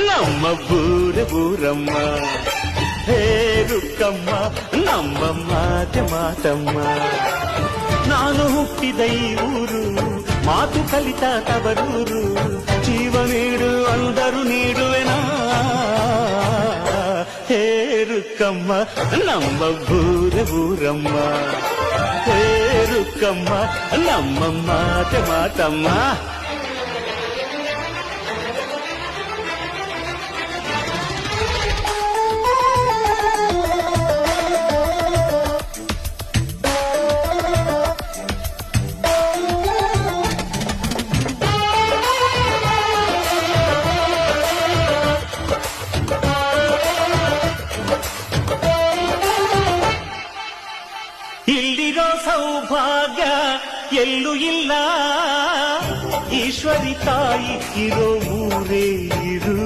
ನಮ್ಮ ಊರಮ್ಮ ಹೇರುಕ್ಕಮ್ಮ ನಮ್ಮ ಮಾತಮ್ಮ. ನಾನು ಹುಟ್ಟಿದ ಈ ಊರು ಮಾತು ಕಲಿತ ತವರೂರು, ಜೀವ ನೀಡು ಅಂದರು ನೀಡುವೆನಾ ಹೇರುಕ್ಕಮ್ಮ ನಮ್ಮ ಊರಮ್ಮ ಹೇರುಕ್ಕಮ್ಮ ನಮ್ಮ ಮಾತಮ್ಮ. ಇಲ್ಲಿರೋ ಸೌಭಾಗ್ಯ ಎಲ್ಲೂ ಇಲ್ಲ, ಈಶ್ವರಿ ತಾಯಿ ಇರೋ ಊರೇ ಇರು.